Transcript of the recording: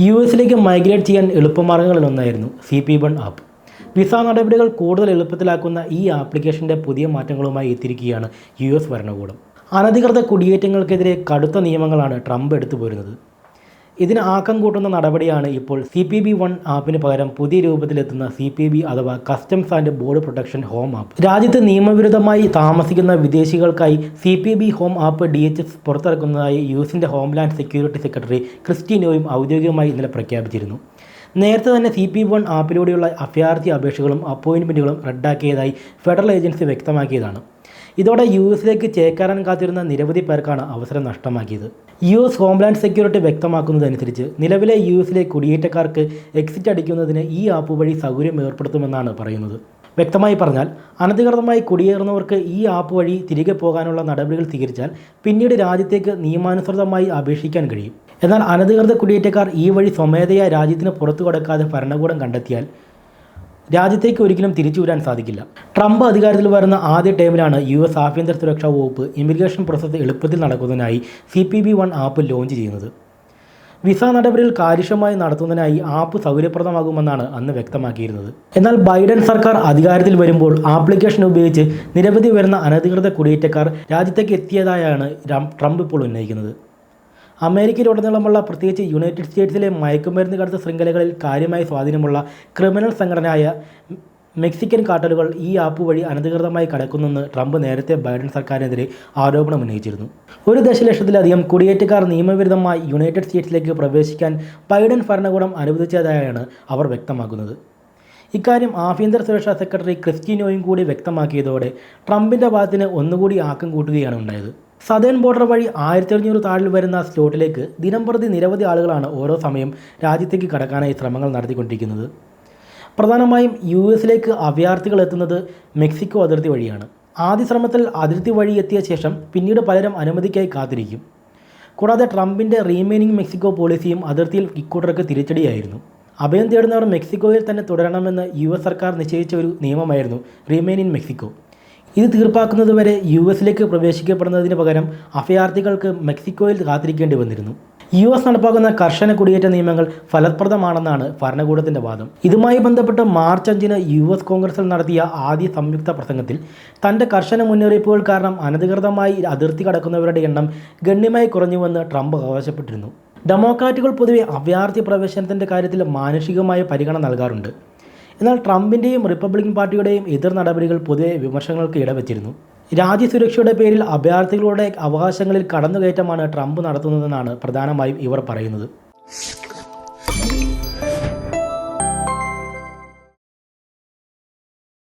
യുഎസിലേക്ക് migrate ചെയ്യാൻ എളുപ്പമാർഗ്ഗങ്ങളിലൊന്നായിരുന്നു CP1 app. Visa നടപടികൾ കൂടുതൽ എളുപ്പത്തിലാക്കുന്ന ഈ ആപ്ലിക്കേഷൻ്റെ പുതിയ മാറ്റങ്ങളുമായി എത്തിയിരിക്കുകയാണ് US ഭരണകൂടം. അനധികൃത കുടിയേറ്റങ്ങൾക്കെതിരെ കടുത്ത നിയമങ്ങളാണ് ട്രംപ് എടുത്തു പോരുന്നത്. ഇതിന് ആക്കം കൂട്ടുന്ന നടപടിയാണ് ഇപ്പോൾ CPB1 ആപ്പിന് പകരം പുതിയ രൂപത്തിലെത്തുന്ന CPB അഥവാ customs and border protection home app. രാജ്യത്ത് നിയമവിരുദ്ധമായി താമസിക്കുന്ന വിദേശികൾക്കായി CPB ഹോം ആപ്പ് DHS പുറത്തിറക്കുന്നതായി യുഎസിൻ്റെ ഹോംലാൻഡ് സെക്യൂരിറ്റി സെക്രട്ടറി ക്രിസ്റ്റി നോയും ഔദ്യോഗികമായി ഇന്നലെ പ്രഖ്യാപിച്ചിരുന്നു. നേരത്തെ തന്നെ CPB1 ആപ്പിലൂടെയുള്ള അഭയാർത്ഥി അപേക്ഷകളും അപ്പോയിൻമെൻറ്റുകളും റദ്ദാക്കിയതായി ഫെഡറൽ ഏജൻസി വ്യക്തമാക്കിയതാണ്. ഇതോടെ യുഎസിലേക്ക് ചേക്കേറാൻ കാത്തിരുന്ന നിരവധി പേർക്കാണ് അവസരം നഷ്ടമാക്കിയത്. US ഹോംലാൻഡ് സെക്യൂരിറ്റി വ്യക്തമാക്കുന്നതനുസരിച്ച് നിലവിലെ യുഎസിലെ കുടിയേറ്റക്കാർക്ക് എക്സിറ്റ് അടിക്കുന്നതിന് ഈ ആപ്പ് വഴി സൗകര്യം ഏർപ്പെടുത്തുമെന്നാണ് പറയുന്നത്. വ്യക്തമായി പറഞ്ഞാൽ അനധികൃതമായി കുടിയേറുന്നവർക്ക് ഈ ആപ്പ് വഴി തിരികെ പോകാനുള്ള നടപടികൾ സ്വീകരിച്ചാൽ പിന്നീട് രാജ്യത്തേക്ക് നിയമാനുസൃതമായി അപേക്ഷിക്കാൻ കഴിയും. എന്നാൽ അനധികൃത കുടിയേറ്റക്കാർ ഈ വഴി സ്വമേധയാ രാജ്യത്തിന് പുറത്തു കടക്കാതെ ഭരണകൂടം കണ്ടെത്തിയാൽ രാജ്യത്തേക്ക് ഒരിക്കലും തിരിച്ചു വരാൻ സാധിക്കില്ല. ട്രംപ് അധികാരത്തിൽ വരുന്ന ആദ്യ ടൈമിലാണ് US ആഭ്യന്തര സുരക്ഷാ വകുപ്പ് ഇമിഗ്രേഷൻ പ്രോസസ്സ് എളുപ്പത്തിൽ നടക്കുന്നതിനായി CPB1 ആപ്പ് ലോഞ്ച് ചെയ്യുന്നത്. വിസ നടപടികൾ കാര്യക്ഷമമായി നടത്തുന്നതിനായി ആപ്പ് സൗകര്യപ്രദമാകുമെന്നാണ് അന്ന് വ്യക്തമാക്കിയിരുന്നത്. എന്നാൽ ബൈഡൻ സർക്കാർ അധികാരത്തിൽ വരുമ്പോൾ ആപ്ലിക്കേഷൻ ഉപയോഗിച്ച് നിരവധി വരുന്ന അനധികൃത കുടിയേറ്റക്കാർ രാജ്യത്തേക്ക് എത്തിയതായാണ് ട്രംപ് ഇപ്പോൾ ഉന്നയിക്കുന്നത്. അമേരിക്കയിലുടനീളമുള്ള പ്രത്യേകിച്ച് യുണൈറ്റഡ് സ്റ്റേറ്റ്സിലെ മയക്കുമരുന്ന് കടത്ത് ശൃംഖലകളിൽ കാര്യമായ സ്വാധീനമുള്ള ക്രിമിനൽ സംഘടനയായ മെക്സിക്കൻ കാർട്ടലുകൾ ഈ ആപ്പ് വഴി അനധികൃതമായി കടക്കുന്നെന്ന് ട്രംപ് നേരത്തെ ബൈഡൻ സർക്കാരിനെതിരെ ആരോപണം ഉന്നയിച്ചിരുന്നു. 1 ദശലക്ഷത്തിലധികം കുടിയേറ്റക്കാർ നിയമവിരുദ്ധമായി യുണൈറ്റഡ് സ്റ്റേറ്റ്സിലേക്ക് പ്രവേശിക്കാൻ ബൈഡൻ ഭരണകൂടം അനുവദിച്ചതായാണ് അവർ വ്യക്തമാക്കുന്നത്. ഇക്കാര്യം ആഭ്യന്തര സുരക്ഷാ സെക്രട്ടറി ക്രിസ്റ്റി നോയും കൂടി വ്യക്തമാക്കിയതോടെ ട്രംപിൻ്റെ ഭാഗത്തിന് ഒന്നുകൂടി ആക്കം കൂട്ടുകയാണ് ഉണ്ടായത്. സദേൺ ബോർഡർ വഴി 1500 താഴിൽ വരുന്ന സ്ലോട്ടിലേക്ക് ദിനംപ്രതി നിരവധി ആളുകളാണ് ഓരോ സമയം രാജ്യത്തേക്ക് കടക്കാനായി ശ്രമങ്ങൾ നടത്തിക്കൊണ്ടിരിക്കുന്നത്. പ്രധാനമായും യുഎസിലേക്ക് അഭയാർത്ഥികൾ എത്തുന്നത് മെക്സിക്കോ അതിർത്തി വഴിയാണ്. ആദ്യ ശ്രമത്തിൽ അതിർത്തി വഴി എത്തിയ ശേഷം പിന്നീട് പലരും അനുമതിക്കായി കാത്തിരിക്കും. കൂടാതെ ട്രംപിൻ്റെ റീമെയിനിങ് മെക്സിക്കോ പോളിസിയും അതിർത്തിയിൽ ഇക്കൂട്ടർക്ക് തിരിച്ചടിയായിരുന്നു. അഭയം തേടുന്നവർ മെക്സിക്കോയിൽ തന്നെ തുടരണമെന്ന് US സർക്കാർ നിശ്ചയിച്ച ഒരു നിയമമായിരുന്നു റീമെയിൻ ഇൻ മെക്സിക്കോ. ഇത് തീർപ്പാക്കുന്നതുവരെ യുഎസിലേക്ക് പ്രവേശിക്കപ്പെടുന്നതിന് പകരം അഭയാർത്ഥികൾക്ക് മെക്സിക്കോയിൽ കാത്തിരിക്കേണ്ടി വന്നിരുന്നു. US നടപ്പാക്കുന്ന കർശന കുടിയേറ്റ നിയമങ്ങൾ ഫലപ്രദമാണെന്നാണ് ഭരണകൂടത്തിൻ്റെ വാദം. ഇതുമായി ബന്ധപ്പെട്ട് മാർച്ച് 5-ന് US കോൺഗ്രസിൽ നടത്തിയ ആദ്യ സംയുക്ത പ്രസംഗത്തിൽ തൻ്റെ കർശന മുന്നറിയിപ്പുകൾ കാരണം അനധികൃതമായി അതിർത്തി കടക്കുന്നവരുടെ എണ്ണം ഗണ്യമായി കുറഞ്ഞുവെന്ന് ട്രംപ് അവകാശപ്പെട്ടിരുന്നു. ഡെമോക്രാറ്റുകൾ പൊതുവെ അഭയാർത്ഥി പ്രവേശനത്തിൻ്റെ കാര്യത്തിൽ മാനുഷികമായ പരിഗണന നൽകാറുണ്ട്. എന്നാൽ ട്രംപിൻ്റെയും റിപ്പബ്ലിക്കൻ പാർട്ടിയുടെയും എതിർ നടപടികൾ പൊതുവെ വിമർശനങ്ങൾക്ക് ഇടവച്ചിരുന്നു. രാജ്യസുരക്ഷയുടെ പേരിൽ അഭയാർത്ഥികളുടെ അവകാശങ്ങളിൽ കടന്നുകയറ്റമാണ് ട്രംപ് നടത്തുന്നതെന്നാണ് പ്രധാനമായും ഇവർ പറയുന്നത്.